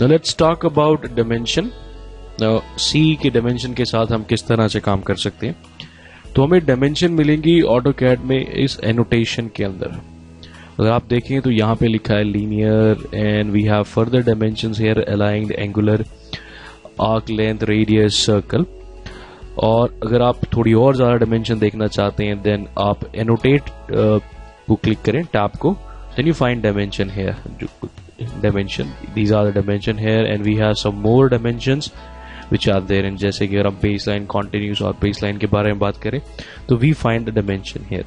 Now let's talk about dimension. Now C के dimension के साथ हम किस तरह से काम कर सकते हैं. तो हमें dimension मिलेंगी AutoCAD में इस annotation के अंदर. अगर आप देखें तो यहाँ पे लिखा है linear and we have further dimensions here aligned, angular, arc length, radius, circle. और अगर आप थोड़ी और ज़्यादा dimension देखना चाहते हैं then आप annotate को क्लिक करें टैब को, then you find dimension here. Dimension, these are the dimension here and we have some more dimensions which are there. and जैसे कि अगर हम baseline, continuous और baseline के बारे में बात करें तो we find the dimension here.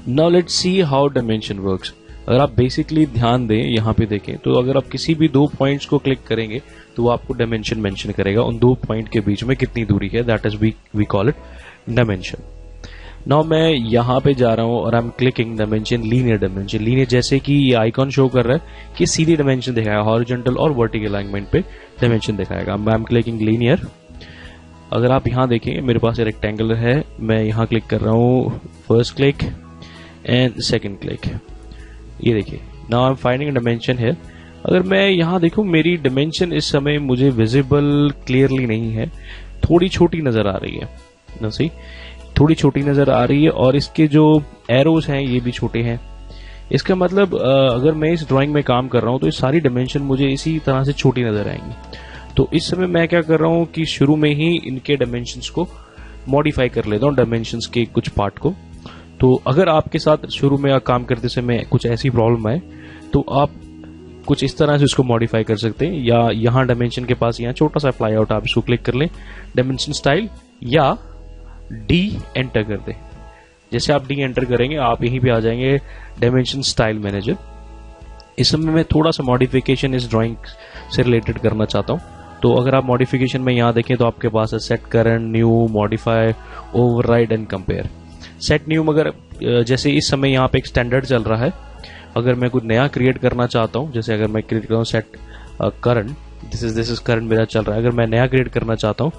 Now let's see how dimension works. अगर आप basically ध्यान दें यहाँ पे देखें तो अगर आप किसी भी दो पॉइंट्स को क्लिक करेंगे तो वो आपको dimension मेंशन करेगा उन दो पॉइंट के बीच में कितनी दूरी है. that is we call it dimension. Now मैं यहाँ पे जा रहा हूँ और आई am clicking dimension, linear dimension. Linear जैसे कि ये आइकॉन शो कर रहा है कि सीधी डायमेंशन दिखाएगा, हॉरिजॉन्टल और वर्टिकल अलाइनमेंट पे डायमेंशन दिखाएगा. आई एम क्लिकिंग लीनियर. अगर आप यहाँ देखें मेरे पास एक रेक्टेंगुलर है, मैं यहाँ क्लिक कर रहा हूँ, first click and second click. ये देखिए now I am finding dimension है. अगर मैं यहाँ देखूँ मेरी डायमेंशन इस समय मुझे विजिबल क्लियरली नहीं है, थोड़ी छोटी नजर आ रही है ना. सही, थोड़ी छोटी नजर आ रही है और इसके जो एरोज हैं ये भी छोटे हैं. इसका मतलब अगर मैं इस ड्राइंग में काम कर रहा हूं तो ये सारी डायमेंशन मुझे इसी तरह से छोटी नजर आएंगी. तो इस समय मैं क्या कर रहा हूं कि शुरू में ही इनके डायमेंशंस को मॉडिफाई कर लेता हूं, डायमेंशंस के कुछ पार्ट को. तो अगर आपके साथ शुरू में काम करते समय कुछ ऐसी प्रॉब्लम आए तो आप कुछ इस तरह से उसको मॉडिफाई कर सकते हैं. या यहाँ डायमेंशन के पास यहाँ छोटा सा अप्लाई आउट, आप इसको क्लिक कर लें, डायमेंशन स्टाइल, या डी एंटर कर दे. जैसे आप डी एंटर करेंगे आप यहीं पे आ जाएंगे डायमेंशन स्टाइल मैनेजर. इस समय मैं थोड़ा सा मॉडिफिकेशन इस ड्राइंग से रिलेटेड करना चाहता हूं. तो अगर आप मॉडिफिकेशन में यहाँ देखें तो आपके पास है set current, new, modify, override and compare. Set new मगर जैसे इस समय यहाँ पे एक स्टैंडर्ड चल रहा है, अगर मैं कुछ नया क्रिएट करना चाहता हूँ, जैसे अगर मैं क्रिएट कर रहा हूँ set current, this is current मेरा चल रहा है, अगर मैं नया क्रिएट करना चाहता हूँ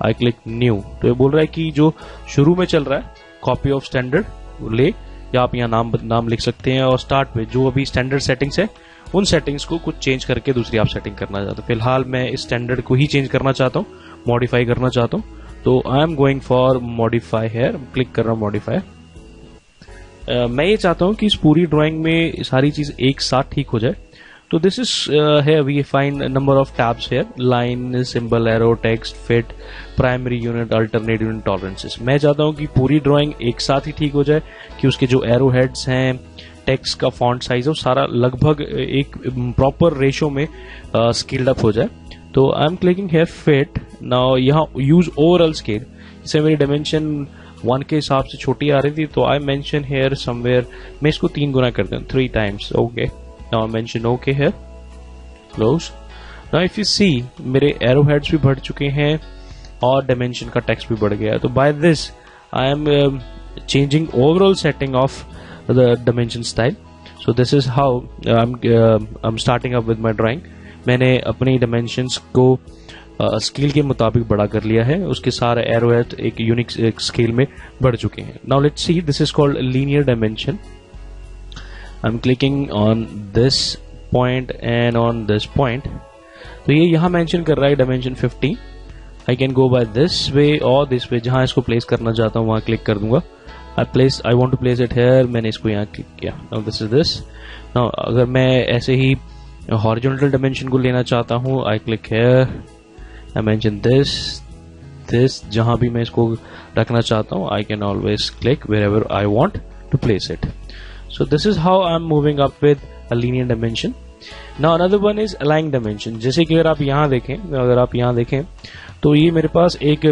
आई क्लिक न्यू, तो ये बोल रहा है कि जो शुरू में चल रहा है कॉपी ऑफ स्टैंडर्ड ले, या आप यहाँ नाम लिख सकते हैं, और स्टार्ट में जो अभी स्टैंडर्ड सेटिंग्स है उन सेटिंग्स को कुछ चेंज करके दूसरी आप सेटिंग करना चाहते हो. फिलहाल मैं इस स्टैंडर्ड को ही चेंज करना चाहता हूँ, मॉडिफाई करना चाहता हूँ. तो I am going for modify here, click कर रहा हूँ मॉडिफाई. मैं ये चाहता हूँ कि इस पूरी ड्राइंग में सारी चीज एक साथ ठीक हो जाए. तो this is here we find a number of tabs here, line, symbol, arrow, text, fit, primary unit, alternate unit, tolerances. मैं चाहता हूँ कि पूरी ड्राइंग एक साथ ही ठीक हो जाए, कि उसके जो एरो हेड्स हैं, टेक्स्ट का फॉन्ट साइज है, सारा लगभग एक प्रॉपर रेशो में स्केल्ड अप हो जाए. तो I am clicking here fit. Now यहाँ यूज ओवरऑल स्केल, जैसे मेरी डायमेंशन 1 के हिसाब से छोटी आ रही थी तो आई मेंशन here somewhere, मैं इसको 3 गुना कर दूं, 3 times. Okay, now I mention OK here, close. Now if you see मेरे arrowheads भी बढ़ चुके हैं और dimension का text भी बढ़ गया है. तो by this I am changing overall setting of the dimension style. So this is how I'm starting up with my drawing. मैंने अपनी dimensions को स्केल के मुताबिक बड़ा कर लिया है, उसके सारे arrowhead एक यूनिक स्केल में बढ़ चुके हैं. Now let's see, this is called linear dimension. I'm clicking on this point and on this point. तो ये यहाँ मेंशन कर रहा है dimension 50. I can go by this way or this way. जहाँ इसको प्लेस करना चाहता हूँ वहाँ क्लिक कर दूंगा. I want to place it here. मैंने इसको यहाँ क्लिक किया. Now this is this. Now अगर मैं ऐसे ही horizontal dimension को लेना चाहता हूँ, I click here. I mention this. जहाँ भी मैं इसको रखना चाहता हूँ I can always click wherever I want to place it. So this is how I'm moving up with a linear dimension. Now another one is align dimension. जैसे कि अगर आप यहाँ देखें तो ये मेरे पास एक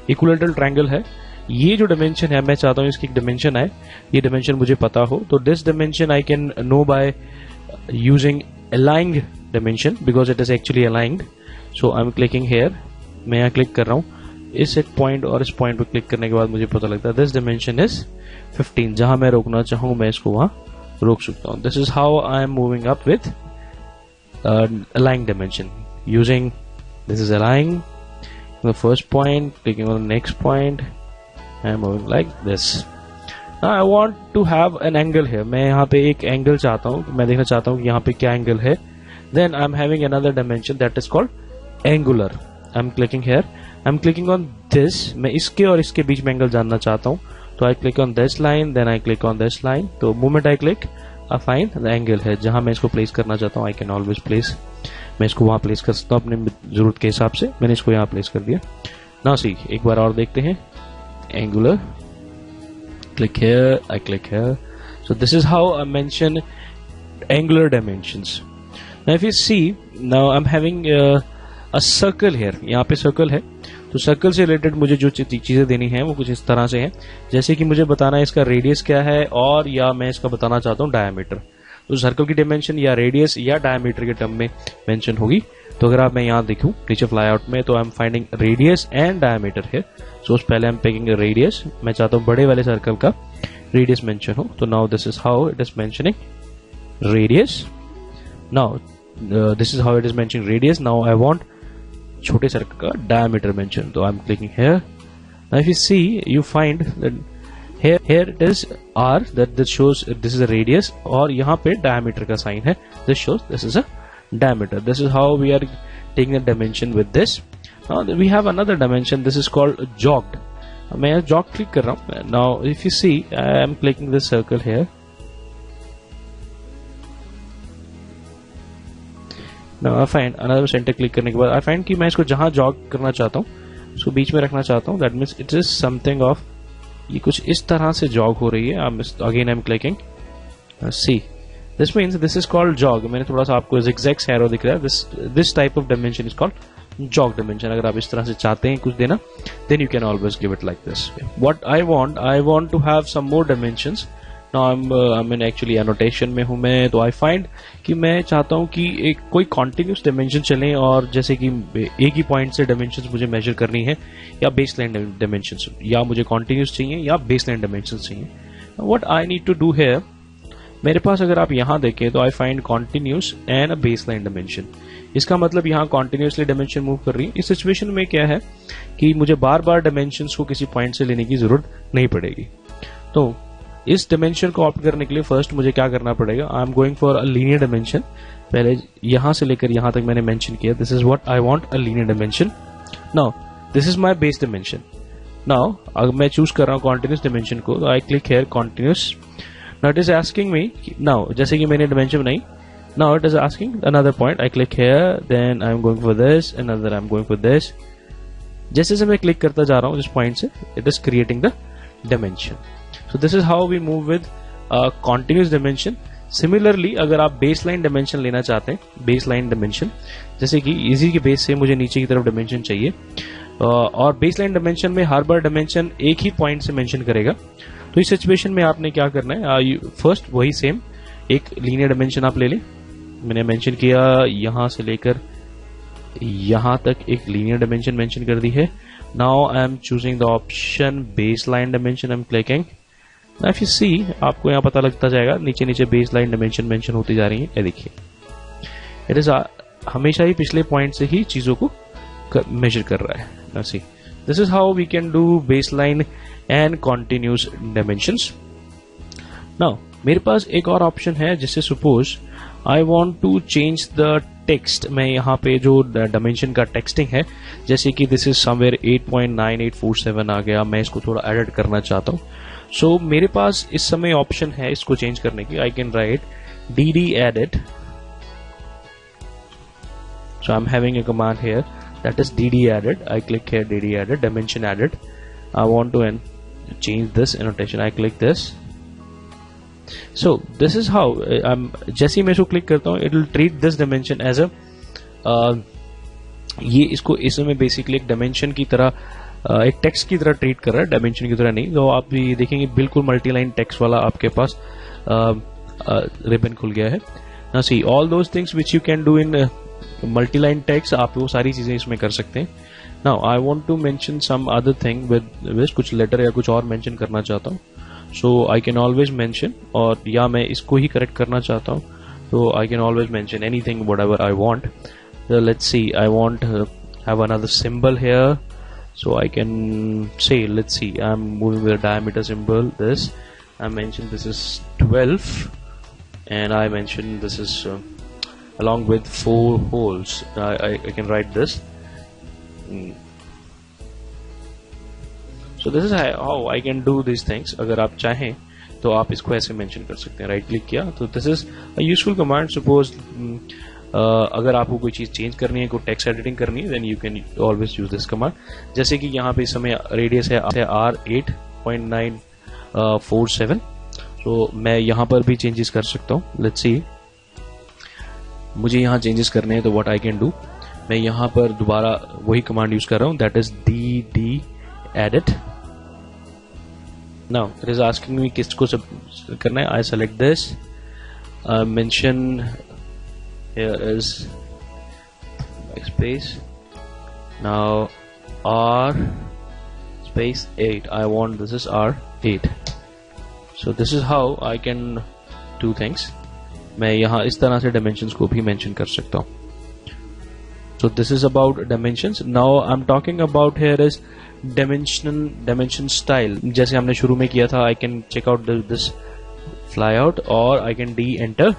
इक्विलेटरल ट्रायंगल है. ये जो डायमेंशन है मैं चाहता हूँ इसकी एक डायमेंशन आए, ये डायमेंशन मुझे पता हो. तो this dimension I can know by using aligned dimension because it is actually aligned. So I'm clicking here. मैं यहाँ क्लिक कर रहा हूँ, इस एक पॉइंट और इस पॉइंट पर क्लिक करने के बाद मुझे पता लगता है दिस डायमेंशन इज 15. जहां मैं रोकना चाहूँ मैं इसको वहां रोक सकता हूँ. This is how I am moving up with align dimension using this is align the first point, clicking on the next point and moving like this. Now I want to have an angle here. मैं यहाँ पे एक angle चाहता हूँ, मैं देखना चाहता हूँ कि यहाँ पे क्या एंगल है Then I'm having another dimension that is called angular. I'm clicking here. I'm clicking on this. मैं इसके और इसके बीच में एंगल जानना चाहता हूँ, तो I click on this line, then I click on this line. तो moment I click, I find the angle है जहाँ मैं इसको प्लेस करना चाहता हूँ. I can always place. मैं इसको वहाँ प्लेस कर सकता हूँ अपने जरूरत के हिसाब से. मैंने इसको यहाँ प्लेस कर दिया. Now see, एक बार और देखते हैं. Angular. Click here. I click here. So this is how I mention angular dimensions. Now if you see, now I'm having a circle here. यहाँ पे circle है, तो सर्कल से रिलेटेड मुझे जो चीजें देनी है वो कुछ इस तरह से है, जैसे कि मुझे बताना है इसका रेडियस क्या है, और या मैं इसका बताना चाहता हूँ डायमीटर. तो सर्कल की डायमेंशन या रेडियस या डायमीटर के टर्म में मेंशन होगी. तो अगर आप मैं यहाँ देखूँ नीचे फ्लाई आउट में, तो I am finding radius and diameter है. सो पहले आई एम पिकिंग रेडियस. मैं चाहता हूँ बड़े वाले सर्कल का रेडियस मेंशन हो. तो now this is how it is mentioning radius. Now this is how it is mentioning radius. Now I want छोटे सर्कल का डायमीटर मेंशन. तो I am clicking here. Now if you see, you find that here it is r, that this shows this is a radius, और यहाँ पे diameter का sign है, this shows this is a diameter. This is how we are taking the dimension with this. Now we have another dimension, this is called jogged. मैं यहाँ jog click कर रहा हूँ. Now if you see, I am clicking this circle here. Now I find another center click करने के बाद I find कि मैं इसको जहाँ jog करना चाहता हूँ उसको बीच में रखना चाहता हूँ. That means it is something of, ये कुछ इस तरह से जॉग हो रही है. Again I am clicking. See, this means this is called jog. मैंने थोड़ा सा आपको zigzag एरो दिख रहा है. This type of dimension is called jog dimension. अगर आप इस तरह से चाहते हैं कुछ देना, then you can always give it like this. What I want to have some more dimensions. Now I mean actually annotation में हूं मैं, तो आई फाइंड कि मैं चाहता हूं कि एक कोई कॉन्टिन्यूस डायमेंशन चले, और जैसे कि एक ही पॉइंट से डायमेंशंस मुझे मेजर करनी है, या बेसलाइन डायमेंशंस, या मुझे कॉन्टिन्यूस चाहिए या बेसलाइन डायमेंशंस चाहिए. What I need to do here, मेरे पास अगर आप यहां देखें तो I find continuous and a baseline dimension. इसका मतलब यहां कॉन्टिन्यूसली डायमेंशन मूव कर रही है. इस सिचुएशन में क्या है कि मुझे बार बार डायमेंशंस को किसी पॉइंट से लेने की जरूरत नहीं पड़ेगी. तो इस डायमेंशन को ऑप्ट करने के लिए फर्स्ट मुझे क्या करना पड़ेगा, आई am going for a linear dimension. पहले यहां से लेकर यहां तक मैंने मेंशन किया, this is what I want, a linear dimension. Now this is my base dimension. Now अगर मैं चूज कर रहा हूं कॉन्टिन्यूस डायमेंशन को, तो I click here continuous. Now it is asking me, now जैसे कि मैंने डायमेंशन बनाई, now it is asking another point. I click here, then I am going for this, another I am going for this. जैसे जैसे मैं click करता जा रहा हूं जिस पॉइंट से, it is creating the dimension. So this is how we move with continuous dimension. Similarly, अगर आप baseline dimension लेना चाहते हैं, baseline dimension, जैसे कि इसी के बेस से मुझे नीचे की तरफ dimension चाहिए, और baseline dimension में हर बार dimension एक ही point से mention करेगा. तो इस situation में आपने क्या करना है, first वही same एक linear dimension आप ले लें. मैंने mention किया यहाँ से लेकर यहाँ तक एक linear dimension mention कर दी है. Now I am choosing the option baseline dimension. I am clicking. Now if you see, आपको यहाँ पता लगता जाएगा नीचे नीचे बेस लाइन डायमेंशन मेंशन होती जा रही है. ये देखिए, इट इज हमेशा ही पिछले पॉइंट से ही चीजों को मेजर कर रहा है. Now see, this is how we can do baseline and continuous dimensions. Now मेरे पास एक और ऑप्शन है, जिससे suppose I want to change the text. मैं यहाँ पे जो डायमेंशन का टेक्सटिंग है, जैसे कि दिस इज समवेयर 8.9847 आ गया, मैं इसको थोड़ा एडिट करना चाहता हूँ. सो मेरे पास इस समय ऑप्शन है इसको चेंज करने की. I can write dd edit. So I'm having a command here that is dd edit. I click here dd edit, dimension edit. I want to change this annotation. I click this. So this is how जैसे ही मैं इसको click करता हूँ, it will treat this dimension as a ये इसको इसमें basically एक dimension की तरह, एक टेक्स्ट की तरह ट्रीट कर रहा है, डायमेंशन की तरह नहीं. तो आप ये देखेंगे बिल्कुल मल्टी लाइन टेक्स्ट वाला आपके पास रिबन खुल गया है. ना see, all those things which you can do in multi line text, आप वो सारी चीजें इसमें कर सकते हैं. Now I want to mention some other thing with कुछ लेटर या कुछ और मेंशन करना चाहता हूँ. So I can always mention, और या मैं इसको ही करेक्ट करना चाहता हूँ, तो आई can always mention anything whatever I want. Let's see, I want have another symbol here. So I can say, let's see, I'm moving with a diameter symbol. This I mentioned this is 12, and I mentioned this is along with 4 holes. I can write this. So this is how I can do these things. अगर आप चाहें तो आप इसको ऐसे mention कर सकते हैं. राइट क्लिक किया तो this is a useful command. Suppose अगर आपको कोई चीज चेंज करनी है, कोई टेक्स्ट एडिटिंग करनी है, then you can always use this command. जैसे कि यहाँ पे इस समय रेडियस है R8.947. तो मैं यहाँ पर भी चेंजेस कर सकता हूँ. लेट्स सी, मुझे यहाँ चेंजेस करने हैं तो व्हाट आई कैन डू, मैं यहाँ पर दोबारा वही कमांड यूज कर रहा हूँ, that is dd edit. Now it is asking me किसको सब करना है. I select this, mention here is space, now R space 8. I want this is R8. So this is how I can do things. मैं यहाँ इस तरह से dimensions को भी mention कर सकता हूँ. So this is about dimensions. Now I'm talking about here is dimension style. जैसे हमने शुरू में किया था, I can check out this flyout or I can enter.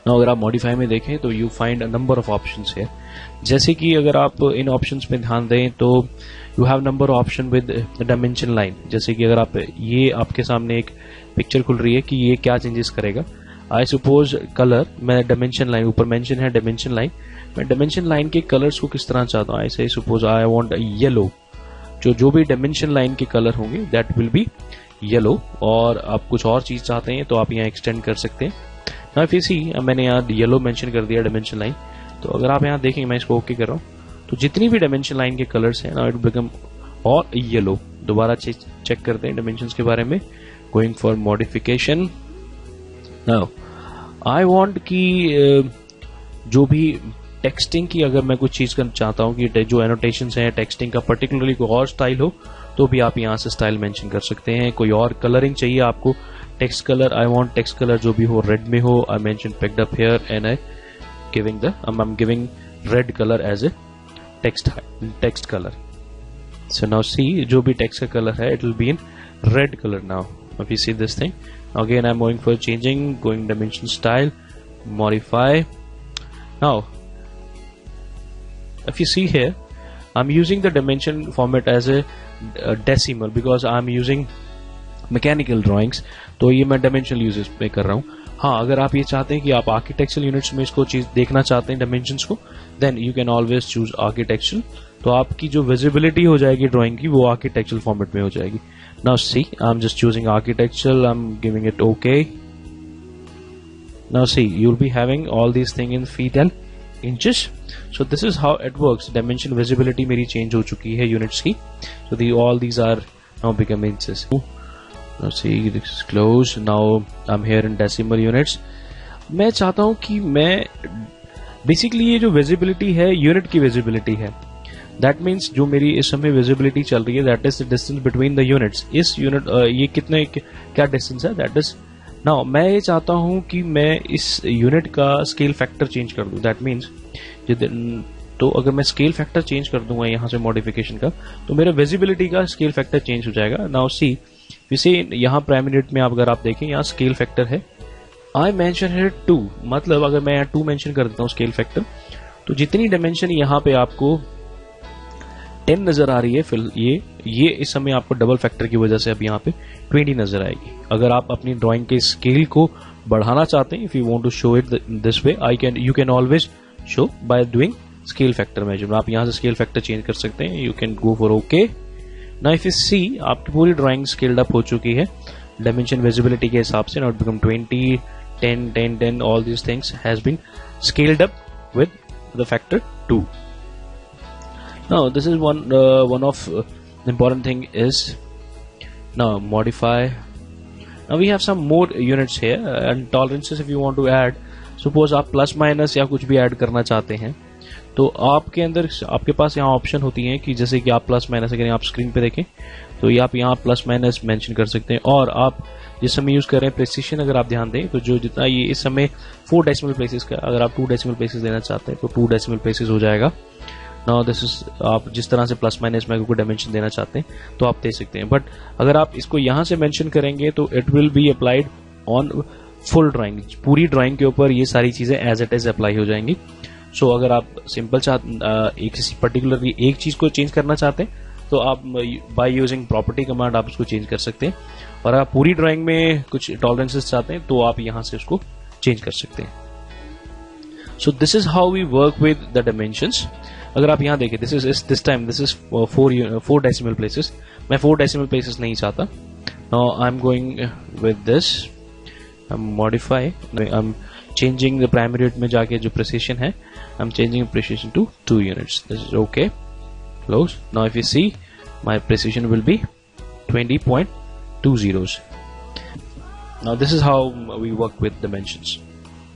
Now अगर आप modify में देखें तो you find a number of options here. जैसे कि अगर आप इन options में ध्यान दें तो you have number option with dimension line. जैसे कि अगर आप ये आपके सामने एक पिक्चर खुल रही है कि ये क्या चेंजेस करेगा. I suppose कलर, मैं dimension line ऊपर mention है dimension line, मैं dimension line के कलर्स को किस तरह चाहता हूँ. ऐसे suppose I want येलो, जो भी dimension line के कलर होंगे that will be येलो. और आप कुछ और चीज चाहते हैं तो आप यहाँ एक्सटेंड कर सकते हैं. Now if you see, मैंने यहाँ येलो मेंशन कर दिया dimension line. तो अगर आप यहाँ देखेंगे, मैं इसको ओके कर रहा हूँ, तो जितनी भी dimension line के कलर्स हैं now it become और येलो. दोबारा चेक करते हैं dimensions के बारे में. Going for modification. Now I want कि जो भी टेक्सटिंग की अगर मैं कुछ चीज करना चाहता हूँ कि जो एनोटेशंस हैं टेक्सटिंग का पर्टिकुलरली कोई और स्टाइल हो तो भी आप यहाँ से स्टाइल मेंशन कर सकते हैं. कोई और कलरिंग चाहिए आपको, text colour, I want text colour जो भी हो रेड में हो. I mention picked up here and I giving red colour as a text colour. So now see, जो भी टेक्स्ट का कलर है it will be in red colour. Now if you see this thing, again I'm going for changing, going dimension style, modify. Now if you see here, I'm using the dimension format as a decimal because I'm using mechanical drawings. तो ये मैं dimensional uses पे कर रहा हूँ. हाँ, अगर आप ये चाहते हैं कि आप architectural units में इसको चीज देखना चाहते हैं dimensions को, then you can always choose architectural. तो आपकी जो visibility हो जाएगी drawing की वो architectural format में हो जाएगी. Now see, I'm just choosing architectural, I'm giving it OK. Now see, you'll be having all these things in feet and inches. So this is how it works. Dimension visibility मेरी change हो चुकी है units की. So all these are now become inches. Now see, this is close. Now I'm here in decimal units. मैं चाहता हूँ कि मैं basically ये जो visibility है unit की visibility है. That means जो मेरी इस समय visibility चल रही है that is the distance between the units. इस unit ये कितने क्या distance है that is. Now मैं ये चाहता हूँ कि मैं इस unit का scale factor change कर दूँ. That means तो अगर मैं scale factor change कर दूंगा यहाँ से modification का तो मेरा visibility का scale factor change हो जाएगा. Now see, वैसे यहाँ prime unit में अगर आप देखें यहाँ scale factor है I mention here 2. मतलब अगर मैं यहाँ 2 mention कर देता हूँ scale factor तो जितनी dimension यहाँ पे आपको 10 नजर आ रही है फिर ये इस समय आपको डबल फैक्टर की वजह से अब यहाँ पे 20 नजर आएगी. अगर आप अपनी ड्राइंग के स्केल को बढ़ाना चाहते हैं, if you want to show it this way, you can always show by doing scale factor measurement. आप यहाँ से स्केल फैक्टर चेंज कर सकते हैं. You can go for okay. Now if you see, आपकी पूरी ड्राइंग स्केल्ड अप हो चुकी है डायमेंशन विजिबिलिटी के हिसाब से. Now it become 20, 10, 10, 10. All these things has been scaled up with the factor 2. Now this is one of important thing is now modify. Now we have some more units here and tolerances if you want to add. Suppose आप plus minus या कुछ भी add करना चाहते हैं तो आपके अंदर आपके पास यहाँ ऑप्शन होती है कि जैसे कि आप प्लस माइनस अगर आप स्क्रीन पे देखें तो ये आप यहाँ प्लस माइनस मेंशन कर सकते हैं. और आप जिस समय यूज कर रहे हैं प्रेसिशन अगर आप ध्यान दें तो जो जितना ये इस समय 4 डेसिमल प्लेसेस का अगर आप 2 डेसिमल प्लेसेस देना चाहते हैं तो 2 डेसिमल प्लेसेस हो जाएगा. नाउ दिस इज आप जिस तरह से प्लस माइनस में कोई डायमेंशन देना चाहते हैं तो आप दे सकते हैं. बट अगर आप इसको यहाँ से मेंशन करेंगे तो it will be applied on full drawing, पूरी ड्राइंग के ऊपर ये सारी चीजें एज इट इज अप्लाई हो जाएंगी। सो अगर आप सिंपल एक किसी पर्टिकुलर एक चीज को चेंज करना चाहते हैं तो आप बाय यूजिंग प्रॉपर्टी कमांड आप उसको चेंज कर सकते हैं, और आप पूरी ड्राइंग में कुछ टॉलरेंसेस चाहते हैं तो आप यहां से उसको चेंज कर सकते हैं। So this is how we work with the dimensions. अगर आप यहां देखें, this time this is 4 decimal places, मैं 4 डेसिमल प्लेसेस नहीं चाहता। Now I am going with this, I am modify, I am changing the primary unit में जाके जो precision है, I'm changing precision to 2 units. This is okay. Close. Now if you see, my precision will be 20.20. Now this is how we work with dimensions.